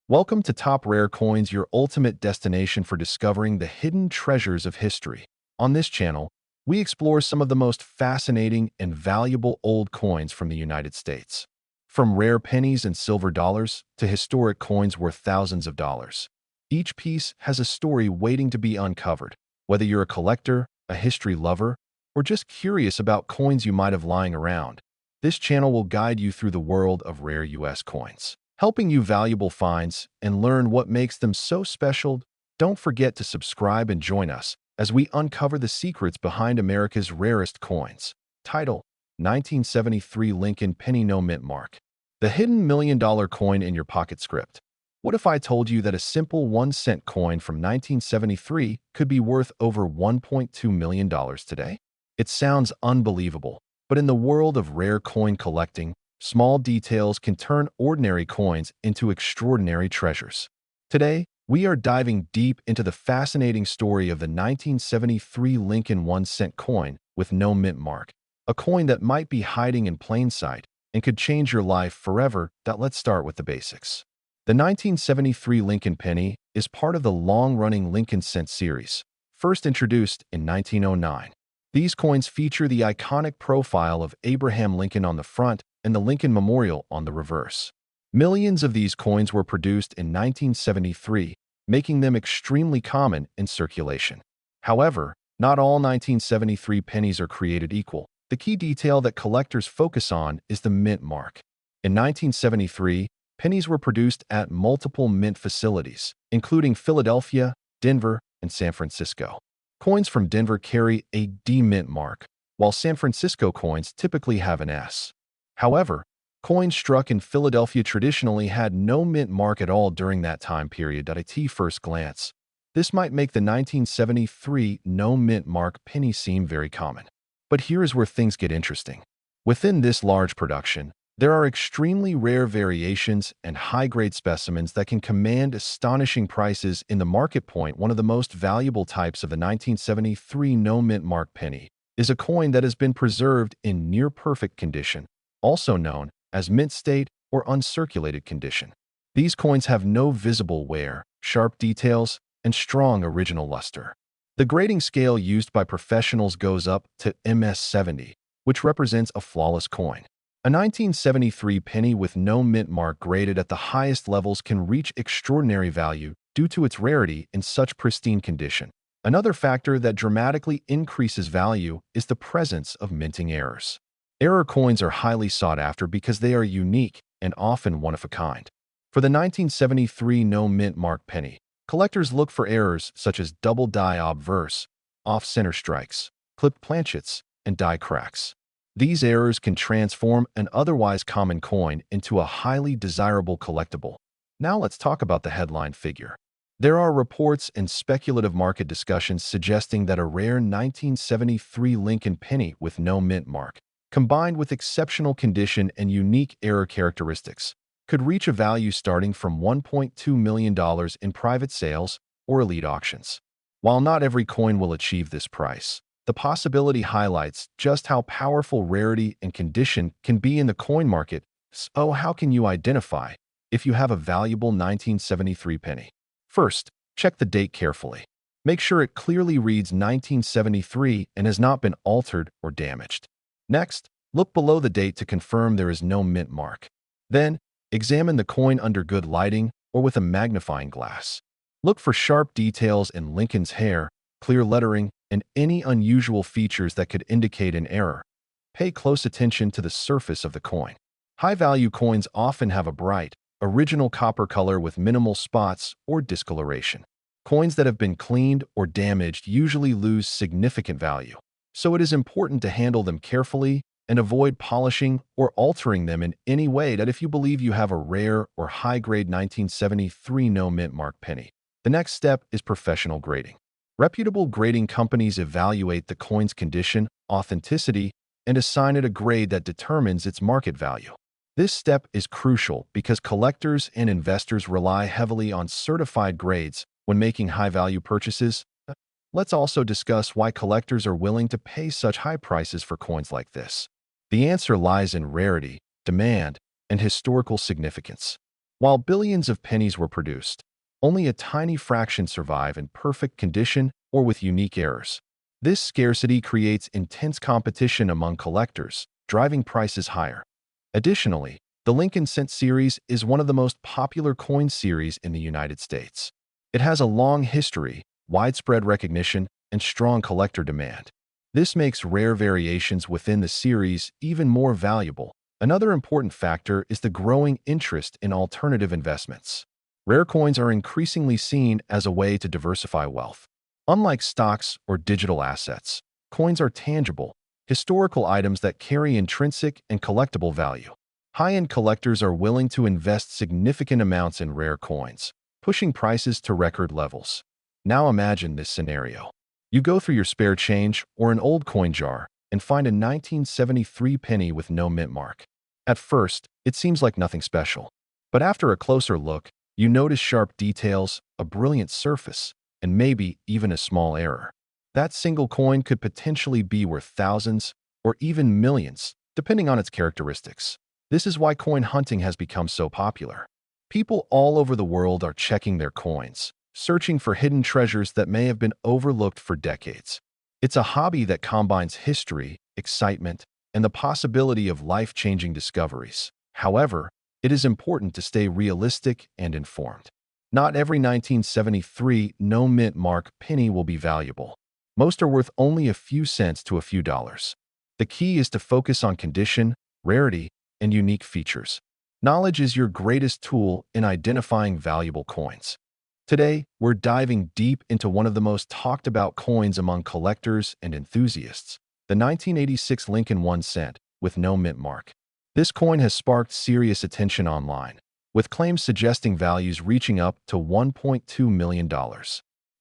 Welcome to Top Rare Coins, your ultimate destination for discovering the hidden treasures of history. On this channel, we explore some of the most fascinating and valuable old coins from the United States. From rare pennies and silver dollars to historic coins worth thousands of dollars. Each piece has a story waiting to be uncovered. Whether you're a collector, a history lover, or just curious about coins you might have lying around, this channel will guide you through the world of rare U.S. coins, helping you valuable finds and learn what makes them so special. Don't forget to subscribe and join us as we uncover the secrets behind America's rarest coins. Title: 1973 Lincoln Penny No Mint Mark. The hidden million-dollar coin in your pocket script. What if I told you that a simple 1-cent coin from 1973 could be worth over $1.2 million today? It sounds unbelievable, but in the world of rare coin collecting, small details can turn ordinary coins into extraordinary treasures. Today, we are diving deep into the fascinating story of the 1973 Lincoln 1-cent coin with no mint mark, a coin that might be hiding in plain sight and could change your life forever. Let's start with the basics. The 1973 Lincoln penny is part of the long-running Lincoln cent series, first introduced in 1909. These coins feature the iconic profile of Abraham Lincoln on the front and the Lincoln Memorial on the reverse. Millions of these coins were produced in 1973, making them extremely common in circulation. However, not all 1973 pennies are created equal. The key detail that collectors focus on is the mint mark. In 1973, pennies were produced at multiple mint facilities, including Philadelphia, Denver, and San Francisco. Coins from Denver carry a D mint mark, while San Francisco coins typically have an S. However, coins struck in Philadelphia traditionally had no mint mark at all during that time period. At first glance, this might make the 1973 no mint mark penny seem very common. But here is where things get interesting. Within this large production, there are extremely rare variations and high-grade specimens that can command astonishing prices in the market. One of the most valuable types of the 1973 no mint mark penny is a coin that has been preserved in near-perfect condition, also known as mint state or uncirculated condition. These coins have no visible wear, sharp details, and strong original luster. The grading scale used by professionals goes up to MS70, which represents a flawless coin. A 1973 penny with no mint mark graded at the highest levels can reach extraordinary value due to its rarity in such pristine condition. Another factor that dramatically increases value is the presence of minting errors. Error coins are highly sought after because they are unique and often one of a kind. For the 1973 no mint mark penny, collectors look for errors such as double die obverse, off-center strikes, clipped planchets, and die cracks. These errors can transform an otherwise common coin into a highly desirable collectible. Now let's talk about the headline figure. There are reports and speculative market discussions suggesting that a rare 1973 Lincoln penny with no mint mark, combined with exceptional condition and unique error characteristics, could reach a value starting from $1.2 million in private sales or elite auctions. While not every coin will achieve this price, the possibility highlights just how powerful rarity and condition can be in the coin market. So how can you identify if you have a valuable 1973 penny? First, check the date carefully. Make sure it clearly reads 1973 and has not been altered or damaged. Next, look below the date to confirm there is no mint mark. Then, examine the coin under good lighting or with a magnifying glass. Look for sharp details in Lincoln's hair, clear lettering, and any unusual features that could indicate an error. Pay close attention to the surface of the coin. High-value coins often have a bright, original copper color with minimal spots or discoloration. Coins that have been cleaned or damaged usually lose significant value, so it is important to handle them carefully and avoid polishing or altering them in any way. If you believe you have a rare or high-grade 1973 no mint mark penny, the next step is professional grading. Reputable grading companies evaluate the coin's condition, authenticity, and assign it a grade that determines its market value. This step is crucial because collectors and investors rely heavily on certified grades when making high-value purchases. Let's also discuss why collectors are willing to pay such high prices for coins like this. The answer lies in rarity, demand, and historical significance. While billions of pennies were produced, only a tiny fraction survive in perfect condition or with unique errors. This scarcity creates intense competition among collectors, driving prices higher. Additionally, the Lincoln Cent series is one of the most popular coin series in the United States. It has a long history, widespread recognition, and strong collector demand. This makes rare variations within the series even more valuable. Another important factor is the growing interest in alternative investments. Rare coins are increasingly seen as a way to diversify wealth. Unlike stocks or digital assets, coins are tangible, historical items that carry intrinsic and collectible value. High-end collectors are willing to invest significant amounts in rare coins, pushing prices to record levels. Now imagine this scenario. You go through your spare change or an old coin jar and find a 1973 penny with no mint mark. At first, it seems like nothing special. But after a closer look, you notice sharp details, a brilliant surface, and maybe even a small error. That single coin could potentially be worth thousands or even millions, depending on its characteristics. This is why coin hunting has become so popular. People all over the world are checking their coins, searching for hidden treasures that may have been overlooked for decades. It's a hobby that combines history, excitement, and the possibility of life-changing discoveries. However, it is important to stay realistic and informed. Not every 1973 no mint mark penny will be valuable. Most are worth only a few cents to a few dollars. The key is to focus on condition, rarity, and unique features. Knowledge is your greatest tool in identifying valuable coins. Today, we're diving deep into one of the most talked about coins among collectors and enthusiasts, the 1986 Lincoln 1 cent with no mint mark. This coin has sparked serious attention online, with claims suggesting values reaching up to $1.2 million.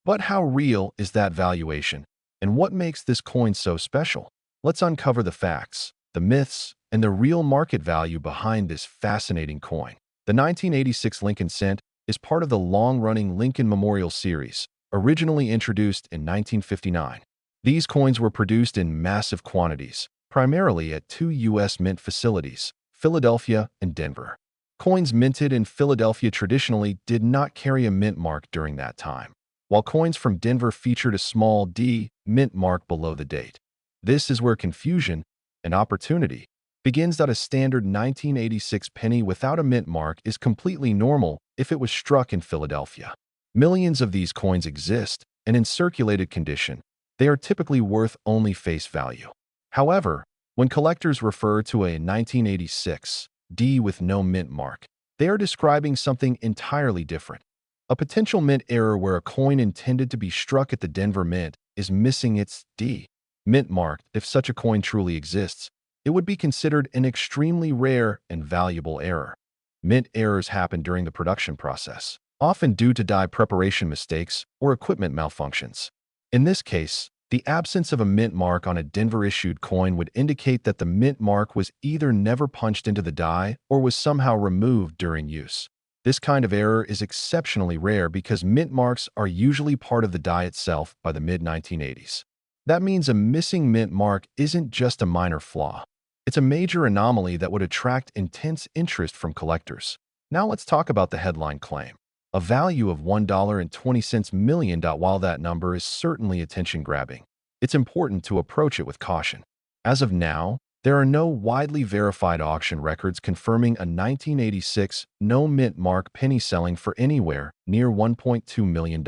But how real is that valuation, and what makes this coin so special? Let's uncover the facts, the myths, and the real market value behind this fascinating coin. The 1986 Lincoln Cent is part of the long-running Lincoln Memorial Series, originally introduced in 1959. These coins were produced in massive quantities, primarily at two U.S. mint facilities, Philadelphia and Denver. Coins minted in Philadelphia traditionally did not carry a mint mark during that time, while coins from Denver featured a small D mint mark below the date. This is where confusion and opportunity begins. That a standard 1986 penny without a mint mark is completely normal if it was struck in Philadelphia. Millions of these coins exist, and in circulated condition, they are typically worth only face value. However, when collectors refer to a 1986 D with no mint mark, they are describing something entirely different. A potential mint error where a coin intended to be struck at the Denver Mint is missing its D mint mark. If such a coin truly exists, it would be considered an extremely rare and valuable error. Mint errors happen during the production process, often due to die preparation mistakes or equipment malfunctions. In this case, the absence of a mint mark on a Denver-issued coin would indicate that the mint mark was either never punched into the die or was somehow removed during use. This kind of error is exceptionally rare because mint marks are usually part of the die itself by the mid-1980s. That means a missing mint mark isn't just a minor flaw. It's a major anomaly that would attract intense interest from collectors. Now let's talk about the headline claim. A value of $1.20 million. While that number is certainly attention-grabbing, it's important to approach it with caution. As of now, there are no widely verified auction records confirming a 1986 no mint mark penny selling for anywhere near $1.2 million.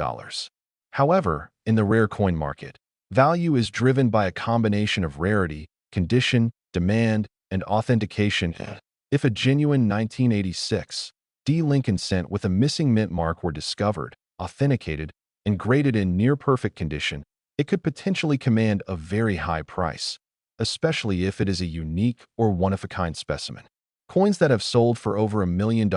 However, in the rare coin market, value is driven by a combination of rarity, condition, demand, and authentication. If a genuine 1986 D Lincoln Cent with a missing mint mark were discovered, authenticated, and graded in near-perfect condition, it could potentially command a very high price, especially if it is a unique or one-of-a-kind specimen. Coins that have sold for over $1 million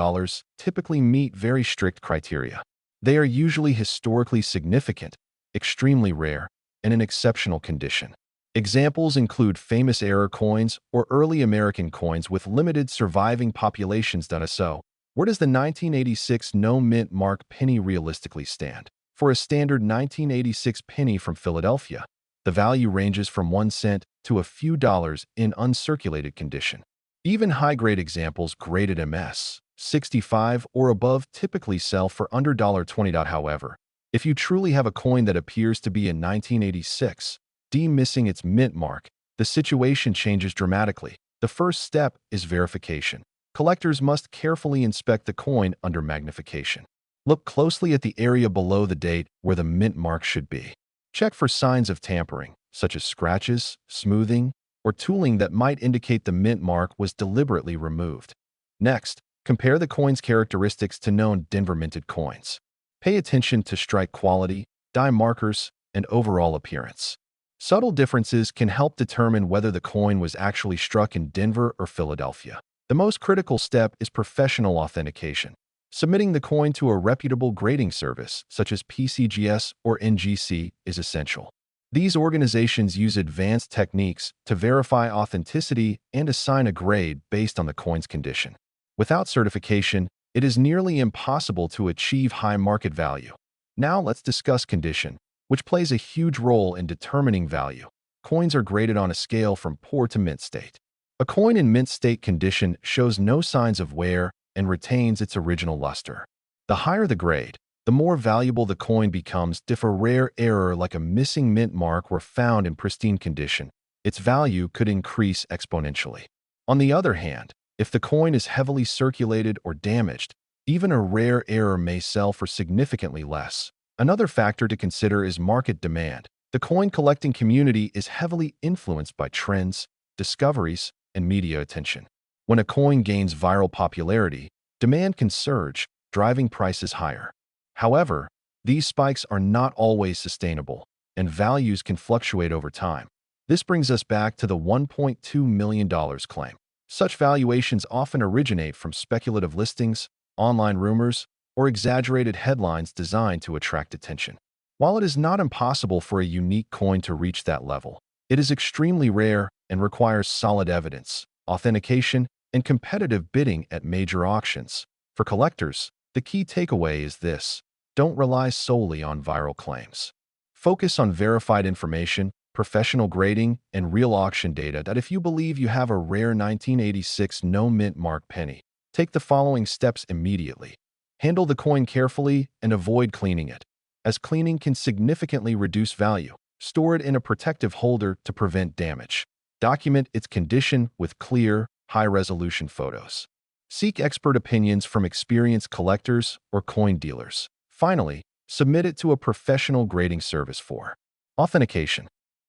typically meet very strict criteria. They are usually historically significant, extremely rare, and in exceptional condition. Examples include famous error coins or early American coins with limited surviving populations. So, where does the 1986 no mint mark penny realistically stand? For a standard 1986 penny from Philadelphia, the value ranges from 1 cent to a few dollars in uncirculated condition. Even high-grade examples graded MS 65 or above typically sell for under $20. However, if you truly have a coin that appears to be in 1986, D missing its mint mark, the situation changes dramatically. The first step is verification. Collectors must carefully inspect the coin under magnification. Look closely at the area below the date where the mint mark should be. Check for signs of tampering, such as scratches, smoothing, or tooling that might indicate the mint mark was deliberately removed. Next, compare the coin's characteristics to known Denver minted coins. Pay attention to strike quality, die markers, and overall appearance. Subtle differences can help determine whether the coin was actually struck in Denver or Philadelphia. The most critical step is professional authentication. Submitting the coin to a reputable grading service, such as PCGS or NGC, is essential. These organizations use advanced techniques to verify authenticity and assign a grade based on the coin's condition. Without certification, it is nearly impossible to achieve high market value. Now let's discuss condition, which plays a huge role in determining value. Coins are graded on a scale from poor to mint state. A coin in mint state condition shows no signs of wear and retains its original luster. The higher the grade, the more valuable the coin becomes. If a rare error like a missing mint mark were found in pristine condition, its value could increase exponentially. On the other hand, if the coin is heavily circulated or damaged, even a rare error may sell for significantly less. Another factor to consider is market demand. The coin collecting community is heavily influenced by trends, discoveries, and media attention. When a coin gains viral popularity, demand can surge, driving prices higher. However, these spikes are not always sustainable, and values can fluctuate over time. This brings us back to the $1.2 million claim. Such valuations often originate from speculative listings, online rumors, or exaggerated headlines designed to attract attention. While it is not impossible for a unique coin to reach that level, it is extremely rare and requires solid evidence, authentication, and competitive bidding at major auctions. For collectors, the key takeaway is this: don't rely solely on viral claims. Focus on verified information, professional grading, and real auction data. That if you believe you have a rare 1986 no mint mark penny, take the following steps immediately. Handle the coin carefully and avoid cleaning it, as cleaning can significantly reduce value. Store it in a protective holder to prevent damage. Document its condition with clear, high-resolution photos. Seek expert opinions from experienced collectors or coin dealers. Finally, submit it to a professional grading service for authentication.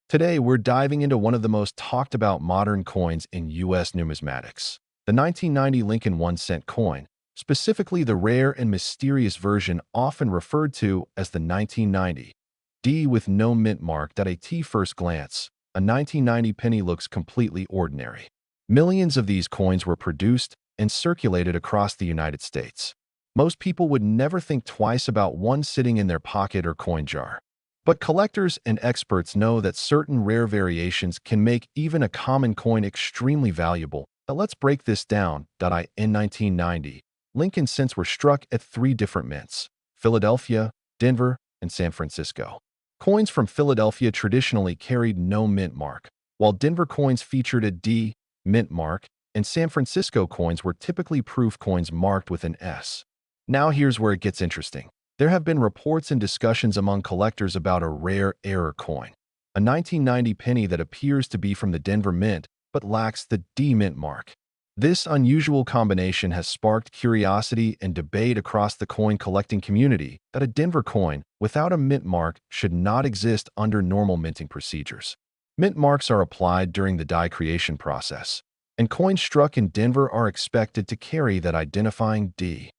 Today, we're diving into one of the most talked about modern coins in U.S. numismatics, the 1990 Lincoln 1-cent coin, specifically the rare and mysterious version often referred to as the 1990 D with no mint mark. At a first glance, a 1990 penny looks completely ordinary. Millions of these coins were produced and circulated across the United States. Most people would never think twice about one sitting in their pocket or coin jar. But collectors and experts know that certain rare variations can make even a common coin extremely valuable. But let's break this down. In 1990, Lincoln cents were struck at 3 different mints: Philadelphia, Denver, and San Francisco. Coins from Philadelphia traditionally carried no mint mark, while Denver coins featured a D mint mark, and San Francisco coins were typically proof coins marked with an S. Now here's where it gets interesting. There have been reports and discussions among collectors about a rare error coin, a 1990 penny that appears to be from the Denver Mint but lacks the D mint mark. This unusual combination has sparked curiosity and debate across the coin collecting community that a Denver coin without a mint mark should not exist under normal minting procedures. Mint marks are applied during the die creation process, and coins struck in Denver are expected to carry that identifying D.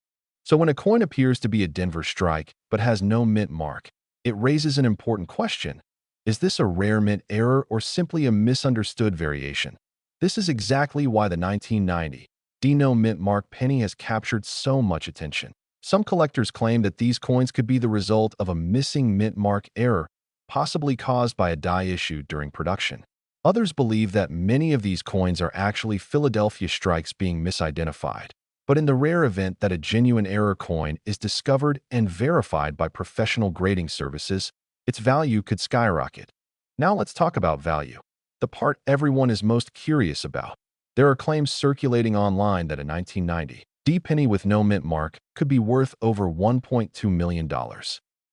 So when a coin appears to be a Denver strike but has no mint mark, it raises an important question. Is this a rare mint error or simply a misunderstood variation? This is exactly why the 1990 D no mint mark penny has captured so much attention. Some collectors claim that these coins could be the result of a missing mint mark error, possibly caused by a die issue during production. Others believe that many of these coins are actually Philadelphia strikes being misidentified. But in the rare event that a genuine error coin is discovered and verified by professional grading services, its value could skyrocket. Now let's talk about value, the part everyone is most curious about. There are claims circulating online that a 1990 D penny with no mint mark could be worth over $1.2 million.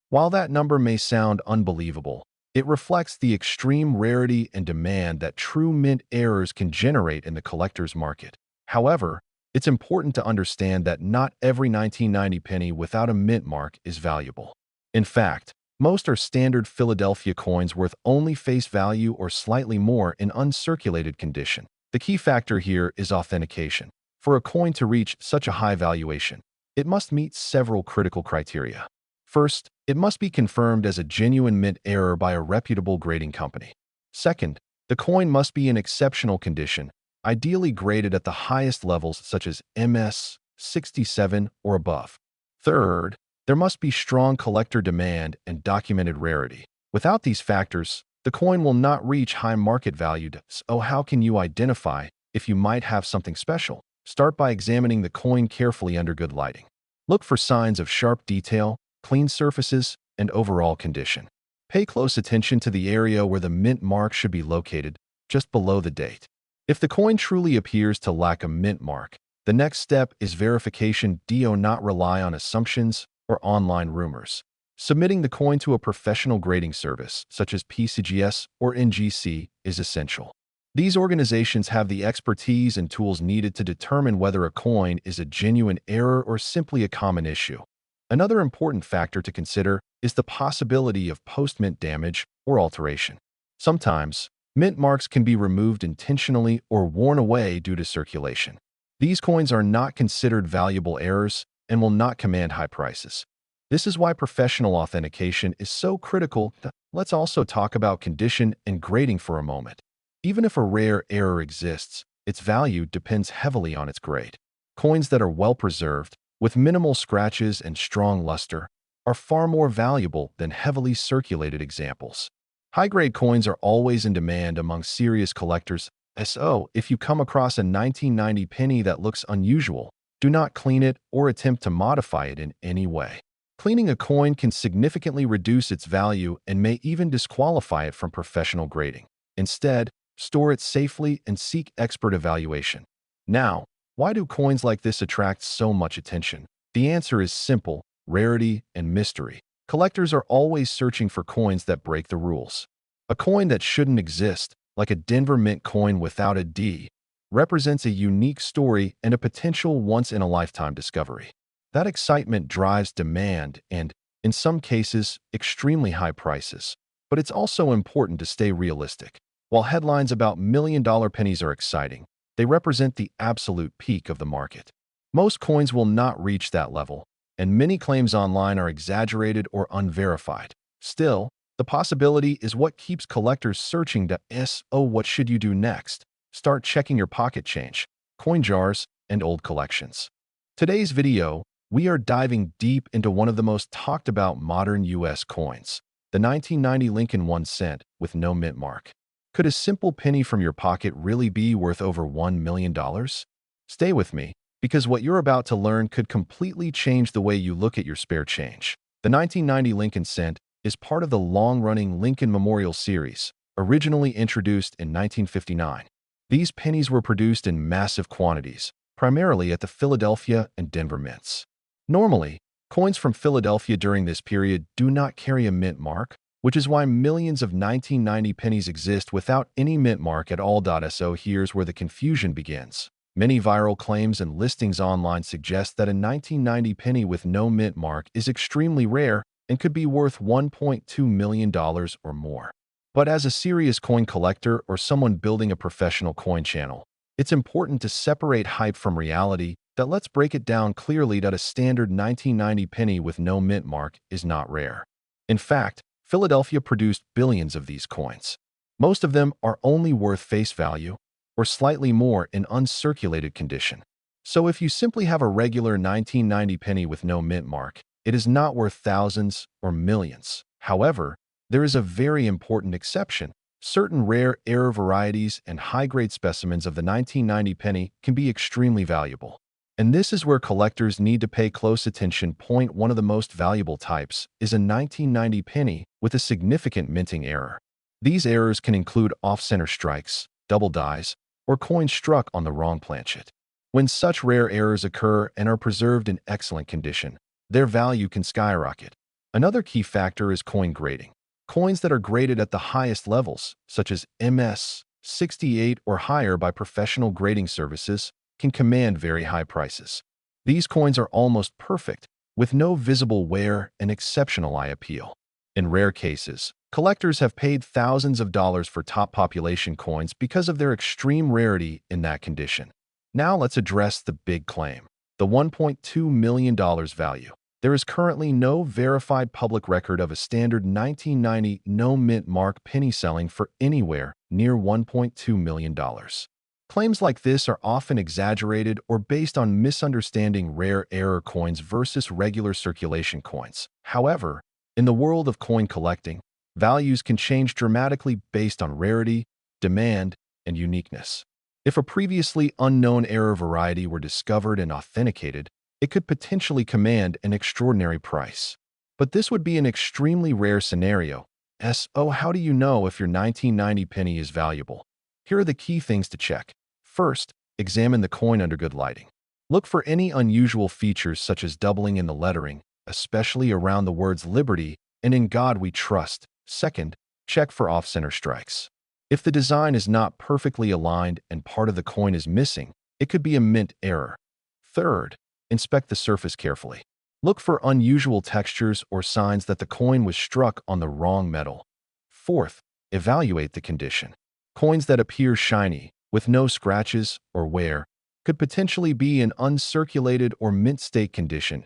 While that number may sound unbelievable, it reflects the extreme rarity and demand that true mint errors can generate in the collector's market. However, it's important to understand that not every 1990 penny without a mint mark is valuable. In fact, most are standard Philadelphia coins worth only face value or slightly more in uncirculated condition. The key factor here is authentication. For a coin to reach such a high valuation, it must meet several critical criteria. First, it must be confirmed as a genuine mint error by a reputable grading company. Second, the coin must be in exceptional condition, ideally graded at the highest levels such as MS 67 or above. Third, there must be strong collector demand and documented rarity. Without these factors, the coin will not reach high market value. So how can you identify if you might have something special? Start by examining the coin carefully under good lighting. Look for signs of sharp detail, clean surfaces, and overall condition. Pay close attention to the area where the mint mark should be located, just below the date. If the coin truly appears to lack a mint mark, the next step is verification. Do not rely on assumptions or online rumors. Submitting the coin to a professional grading service, such as PCGS or NGC, is essential. These organizations have the expertise and tools needed to determine whether a coin is a genuine error or simply a common issue. Another important factor to consider is the possibility of post-mint damage or alteration. Sometimes, mint marks can be removed intentionally or worn away due to circulation. These coins are not considered valuable errors and will not command high prices. This is why professional authentication is so critical. Let's also talk about condition and grading for a moment. Even if a rare error exists, its value depends heavily on its grade. Coins that are well preserved, with minimal scratches and strong luster, are far more valuable than heavily circulated examples. High-grade coins are always in demand among serious collectors. So, if you come across a 1990 penny that looks unusual, do not clean it or attempt to modify it in any way. Cleaning a coin can significantly reduce its value and may even disqualify it from professional grading. Instead, store it safely and seek expert evaluation. Now, why do coins like this attract so much attention? The answer is simple: rarity and mystery. Collectors are always searching for coins that break the rules. A coin that shouldn't exist, like a Denver Mint coin without a D, represents a unique story and a potential once-in-a-lifetime discovery. That excitement drives demand and, in some cases, extremely high prices. But it's also important to stay realistic. While headlines about million-dollar pennies are exciting, they represent the absolute peak of the market. Most coins will not reach that level, and many claims online are exaggerated or unverified. Still, the possibility is what keeps collectors searching. What should you do next? Start checking your pocket change, coin jars, and old collections. Today's video, we are diving deep into one of the most talked about modern U.S. coins, the 1990 Lincoln 1 cent with no mint mark. Could a simple penny from your pocket really be worth over $1 million? Stay with me, because what you're about to learn could completely change the way you look at your spare change. The 1990 Lincoln cent is part of the long-running Lincoln Memorial Series, originally introduced in 1959. These pennies were produced in massive quantities, primarily at the Philadelphia and Denver mints. Normally, coins from Philadelphia during this period do not carry a mint mark, which is why millions of 1990 pennies exist without any mint mark at all. So here's where the confusion begins. Many viral claims and listings online suggest that a 1990 penny with no mint mark is extremely rare and could be worth $1.2 million or more. But as a serious coin collector or someone building a professional coin channel, it's important to separate hype from reality. Let's break it down clearly. A standard 1990 penny with no mint mark is not rare. In fact, Philadelphia produced billions of these coins. Most of them are only worth face value, or slightly more in uncirculated condition. So if you simply have a regular 1990 penny with no mint mark, it is not worth thousands or millions. However, there is a very important exception. Certain rare error varieties and high-grade specimens of the 1990 penny can be extremely valuable. And this is where collectors need to pay close attention. One of the most valuable types is a 1990 penny with a significant minting error. These errors can include off-center strikes, double dies, or coins struck on the wrong planchet. When such rare errors occur and are preserved in excellent condition, their value can skyrocket. Another key factor is coin grading. Coins that are graded at the highest levels, such as MS 68 or higher by professional grading services, can command very high prices. These coins are almost perfect, with no visible wear and exceptional eye appeal. In rare cases, collectors have paid thousands of dollars for top population coins because of their extreme rarity in that condition. Now let's address the big claim, the $1.2 million value. There is currently no verified public record of a standard 1990 no-mint mark penny selling for anywhere near $1.2 million. Claims like this are often exaggerated or based on misunderstanding rare error coins versus regular circulation coins. However, in the world of coin collecting, values can change dramatically based on rarity, demand, and uniqueness. If a previously unknown error variety were discovered and authenticated, it could potentially command an extraordinary price. But this would be an extremely rare scenario. So how do you know if your 1990 penny is valuable? Here are the key things to check. First, examine the coin under good lighting. Look for any unusual features such as doubling in the lettering, especially around the words Liberty and In God We Trust. Second, check for off-center strikes. If the design is not perfectly aligned and part of the coin is missing, it could be a mint error. Third, inspect the surface carefully. Look for unusual textures or signs that the coin was struck on the wrong metal. Fourth, evaluate the condition. Coins that appear shiny, with no scratches or wear, could potentially be in uncirculated or mint state condition.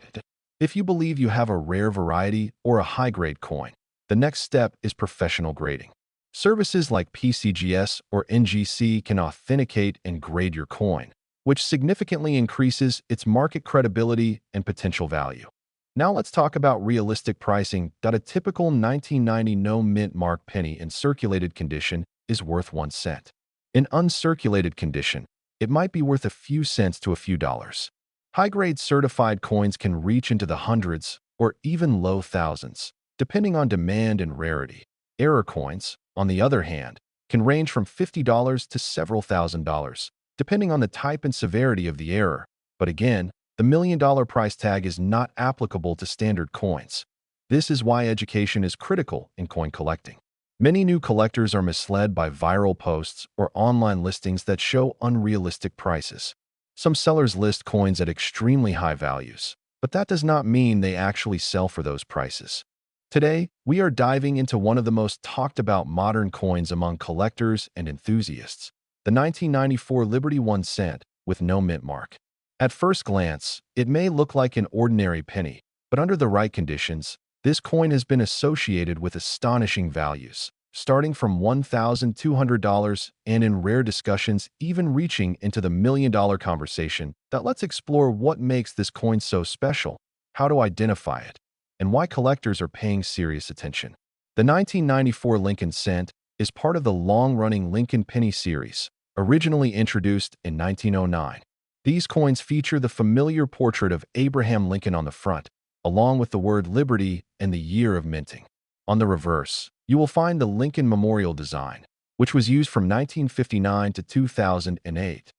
If you believe you have a rare variety or a high-grade coin, the next step is professional grading. Services like PCGS or NGC can authenticate and grade your coin, which significantly increases its market credibility and potential value. Now let's talk about realistic pricing. A typical 1990 no-mint mark penny in circulated condition is worth 1 cent. In uncirculated condition, it might be worth a few cents to a few dollars. High-grade certified coins can reach into the hundreds or even low thousands, depending on demand and rarity. Error coins, on the other hand, can range from $50 to several $1,000s, depending on the type and severity of the error. But again, the $1 million price tag is not applicable to standard coins. This is why education is critical in coin collecting. Many new collectors are misled by viral posts or online listings that show unrealistic prices. Some sellers list coins at extremely high values, but that does not mean they actually sell for those prices. Today, we are diving into one of the most talked about modern coins among collectors and enthusiasts, the 1994 Liberty 1 cent with no mint mark. At first glance, it may look like an ordinary penny, but under the right conditions, this coin has been associated with astonishing values, starting from $1,200 and in rare discussions even reaching into the $1 million conversation. Let's explore what makes this coin so special, how to identify it, and why collectors are paying serious attention. The 1994 Lincoln Cent is part of the long-running Lincoln Penny series, originally introduced in 1909. These coins feature the familiar portrait of Abraham Lincoln on the front, along with the word Liberty and the year of minting. On the reverse, you will find the Lincoln Memorial design, which was used from 1959 to 2008.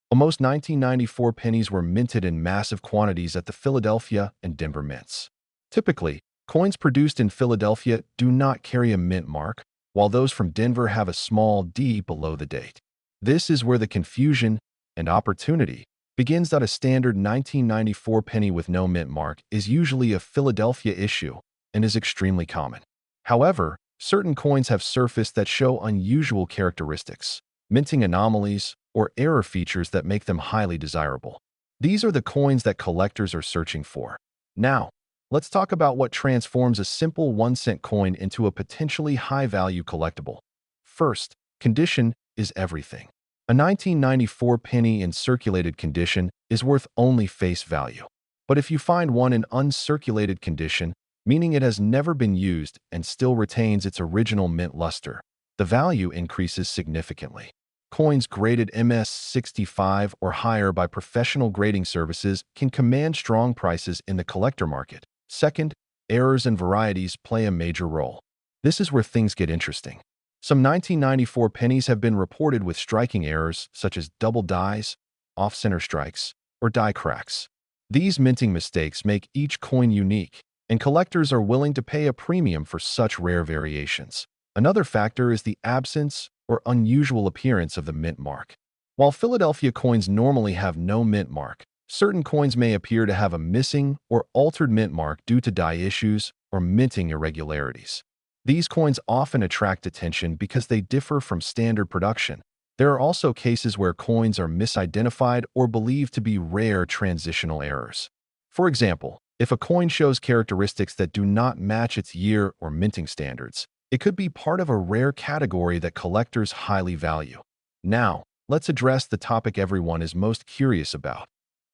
Almost 1994 pennies were minted in massive quantities at the Philadelphia and Denver mints. Typically, coins produced in Philadelphia do not carry a mint mark, while those from Denver have a small D below the date. This is where the confusion and opportunity begins. That a standard 1994 penny with no mint mark is usually a Philadelphia issue and is extremely common. However, certain coins have surfaced that show unusual characteristics, minting anomalies, or error features that make them highly desirable. These are the coins that collectors are searching for. Now, let's talk about what transforms a simple 1 cent coin into a potentially high-value collectible. First, condition is everything. A 1994 penny in circulated condition is worth only face value. But if you find one in uncirculated condition, meaning it has never been used and still retains its original mint luster, the value increases significantly. Coins graded MS 65 or higher by professional grading services can command strong prices in the collector market. Second, errors and varieties play a major role. This is where things get interesting. Some 1994 pennies have been reported with striking errors, such as double dies, off-center strikes, or die cracks. These minting mistakes make each coin unique, and collectors are willing to pay a premium for such rare variations. Another factor is the absence or unusual appearance of the mint mark. While Philadelphia coins normally have no mint mark, certain coins may appear to have a missing or altered mint mark due to die issues or minting irregularities. These coins often attract attention because they differ from standard production. There are also cases where coins are misidentified or believed to be rare transitional errors. For example, if a coin shows characteristics that do not match its year or minting standards, it could be part of a rare category that collectors highly value. Now, let's address the topic everyone is most curious about: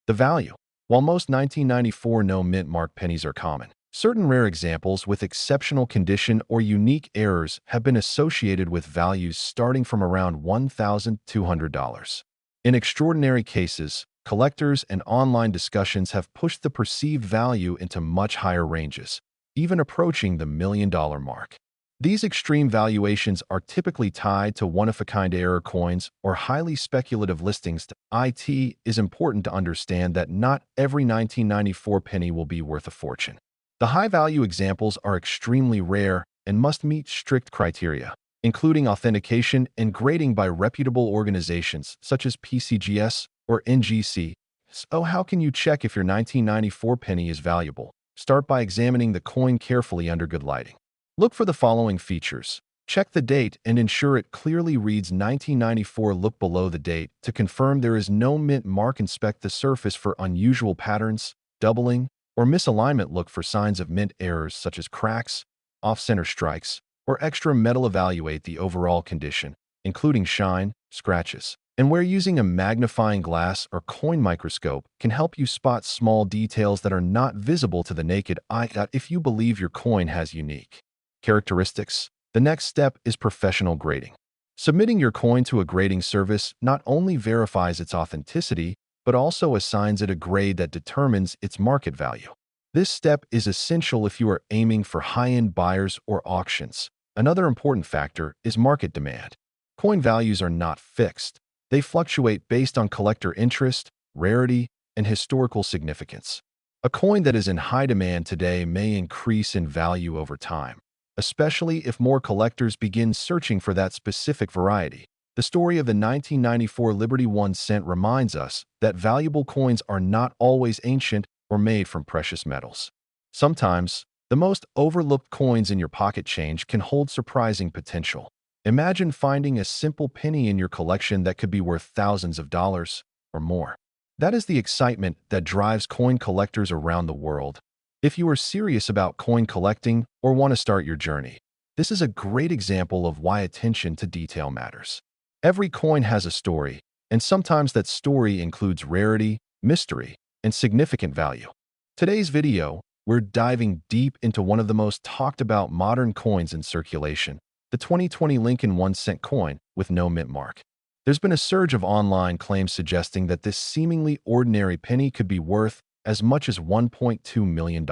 the value. While most 1994 no mint mark pennies are common, certain rare examples with exceptional condition or unique errors have been associated with values starting from around $1,200. In extraordinary cases, collectors and online discussions have pushed the perceived value into much higher ranges, even approaching the $1 million mark. These extreme valuations are typically tied to one-of-a-kind error coins or highly speculative listings. It is important to understand that not every 1994 penny will be worth a fortune. The high-value examples are extremely rare and must meet strict criteria, including authentication and grading by reputable organizations such as PCGS or NGC. So how can you check if your 1994 penny is valuable? Start by examining the coin carefully under good lighting. Look for the following features. Check the date and ensure it clearly reads 1994. Look below the date to confirm there is no mint mark. Inspect the surface for unusual patterns, doubling, or misalignment. Look for signs of mint errors such as cracks, off-center strikes, or extra metal. Evaluate the overall condition, including shine, scratches, and where using a magnifying glass or coin microscope can help you spot small details that are not visible to the naked eye. If you believe your coin has unique characteristics, the next step is professional grading. Submitting your coin to a grading service not only verifies its authenticity, but also assigns it a grade that determines its market value. This step is essential if you are aiming for high-end buyers or auctions. Another important factor is market demand. Coin values are not fixed. They fluctuate based on collector interest, rarity, and historical significance. A coin that is in high demand today may increase in value over time, especially if more collectors begin searching for that specific variety. The story of the 1994 Liberty 1 cent reminds us that valuable coins are not always ancient or made from precious metals. Sometimes, the most overlooked coins in your pocket change can hold surprising potential. Imagine finding a simple penny in your collection that could be worth thousands of dollars or more. That is the excitement that drives coin collectors around the world. If you are serious about coin collecting or want to start your journey, this is a great example of why attention to detail matters. Every coin has a story, and sometimes that story includes rarity, mystery, and significant value. Today's video, we're diving deep into one of the most talked about modern coins in circulation, the 2020 Lincoln 1 cent coin with no mint mark. There's been a surge of online claims suggesting that this seemingly ordinary penny could be worth as much as $1.2 million.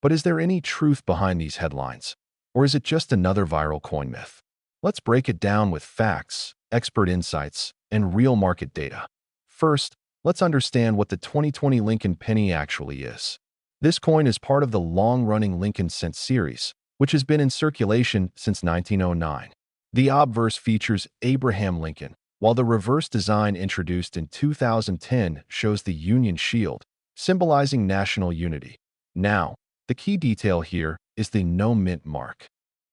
But is there any truth behind these headlines? Or is it just another viral coin myth? Let's break it down with facts, expert insights, and real market data. First, let's understand what the 2020 Lincoln penny actually is. This coin is part of the long-running Lincoln cent series, which has been in circulation since 1909. The obverse features Abraham Lincoln, while the reverse design introduced in 2010 shows the Union Shield, symbolizing national unity. Now, the key detail here is the no mint mark.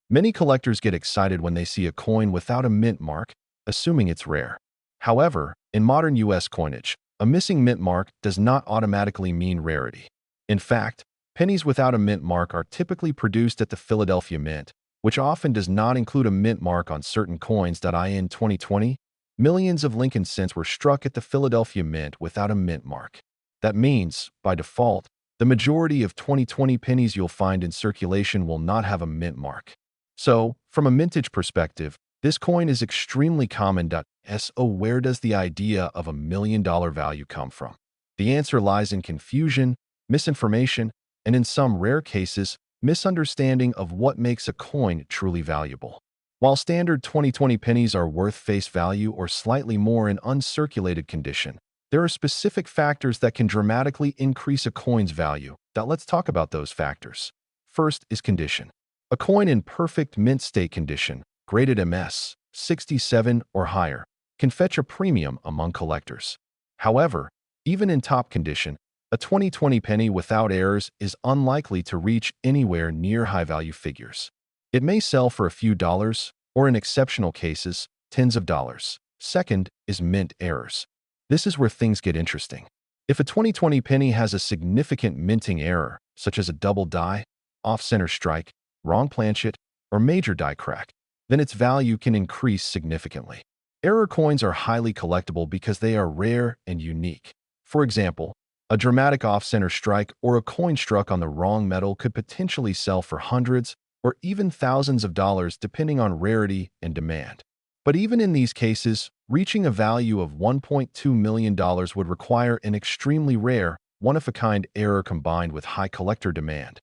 Many collectors get excited when they see a coin without a mint mark, assuming it's rare. However, in modern U.S. coinage, a missing mint mark does not automatically mean rarity. In fact, pennies without a mint mark are typically produced at the Philadelphia Mint, which often does not include a mint mark on certain coins. In 2020, millions of Lincoln cents were struck at the Philadelphia Mint without a mint mark. That means, by default, the majority of 2020 pennies you'll find in circulation will not have a mint mark. So, from a mintage perspective, this coin is extremely common. So where does the idea of $1 million value come from? The answer lies in confusion, misinformation, and in some rare cases, misunderstanding of what makes a coin truly valuable. While standard 2020 pennies are worth face value or slightly more in uncirculated condition, There are specific factors that can dramatically increase a coin's value. Now let's talk about those factors. First is condition. A coin in perfect mint state condition, graded MS 67 or higher, can fetch a premium among collectors. However, even in top condition, a 2020 penny without errors is unlikely to reach anywhere near high-value figures. It may sell for a few dollars, or in exceptional cases, tens of dollars. Second is mint errors. This is where things get interesting. If a 2020 penny has a significant minting error, such as a double die, off-center strike, wrong planchet, or major die crack, then its value can increase significantly. Error coins are highly collectible because they are rare and unique. For example, a dramatic off-center strike or a coin struck on the wrong metal could potentially sell for hundreds or even thousands of dollars depending on rarity and demand. But even in these cases, reaching a value of $1.2 million would require an extremely rare, one-of-a-kind error combined with high collector demand.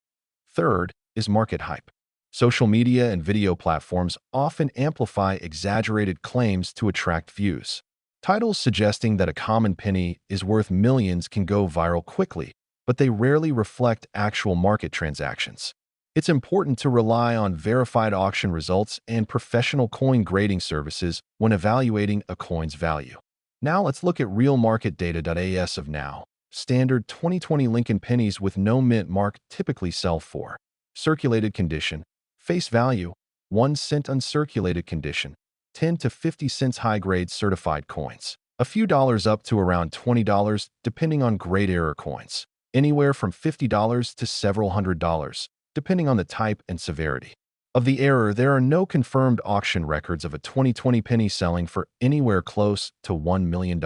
Third is market hype. Social media and video platforms often amplify exaggerated claims to attract views. Titles suggesting that a common penny is worth millions can go viral quickly, but they rarely reflect actual market transactions. It's important to rely on verified auction results and professional coin grading services when evaluating a coin's value. Now let's look at real market data. As of now, standard 2020 Lincoln pennies with no mint mark typically sell for circulated condition, face value, 1 cent uncirculated condition, 10 to 50 cents high-grade certified coins, a few dollars up to around $20 depending on grade error coins, anywhere from $50 to several $100s, depending on the type and severity of the error. There are no confirmed auction records of a 2020 penny selling for anywhere close to $1 million.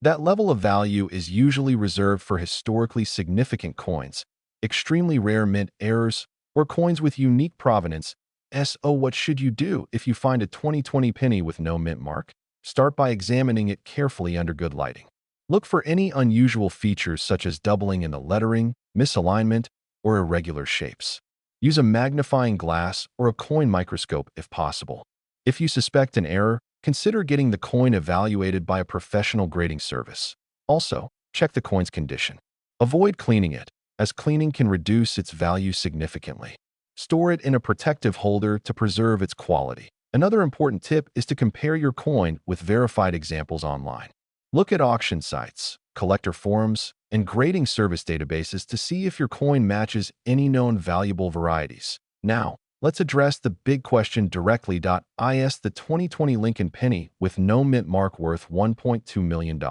That level of value is usually reserved for historically significant coins, extremely rare mint errors, or coins with unique provenance. So what should you do if you find a 2020 penny with no mint mark? Start by examining it carefully under good lighting. Look for any unusual features such as doubling in the lettering, misalignment, or irregular shapes. Use a magnifying glass or a coin microscope if possible. If you suspect an error, consider getting the coin evaluated by a professional grading service. Also, check the coin's condition. Avoid cleaning it, as cleaning can reduce its value significantly. Store it in a protective holder to preserve its quality. Another important tip is to compare your coin with verified examples online. Look at auction sites, collector forums, and grading service databases to see if your coin matches any known valuable varieties. Now, let's address the big question directly. Is the 2020 Lincoln penny with no mint mark worth $1.2 million?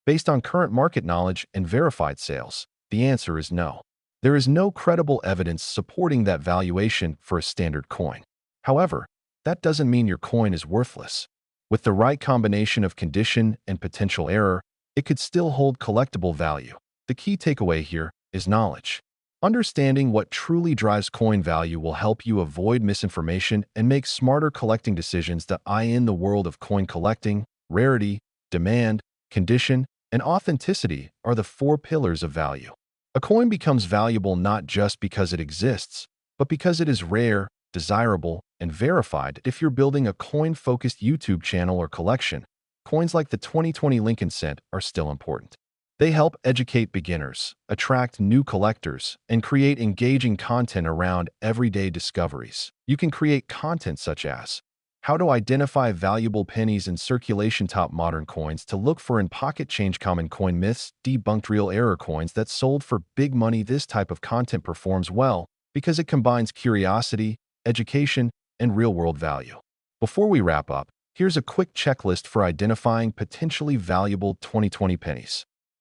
Based on current market knowledge and verified sales, the answer is no. There is no credible evidence supporting that valuation for a standard coin. However, that doesn't mean your coin is worthless. With the right combination of condition and potential error, it could still hold collectible value. The key takeaway here is knowledge. Understanding what truly drives coin value will help you avoid misinformation and make smarter collecting decisions. In the world of coin collecting, rarity, demand, condition, and authenticity are the 4 pillars of value. A coin becomes valuable not just because it exists, but because it is rare, desirable, and verified. If you're building a coin-focused YouTube channel or collection, coins like the 2020 Lincoln Cent are still important. They help educate beginners, attract new collectors, and create engaging content around everyday discoveries. You can create content such as how to identify valuable pennies in circulation, top modern coins to look for in pocket change, common coin myths, debunked real error coins that sold for big money. This type of content performs well because it combines curiosity, education, and real-world value. Before we wrap up, here's a quick checklist for identifying potentially valuable 2020 pennies.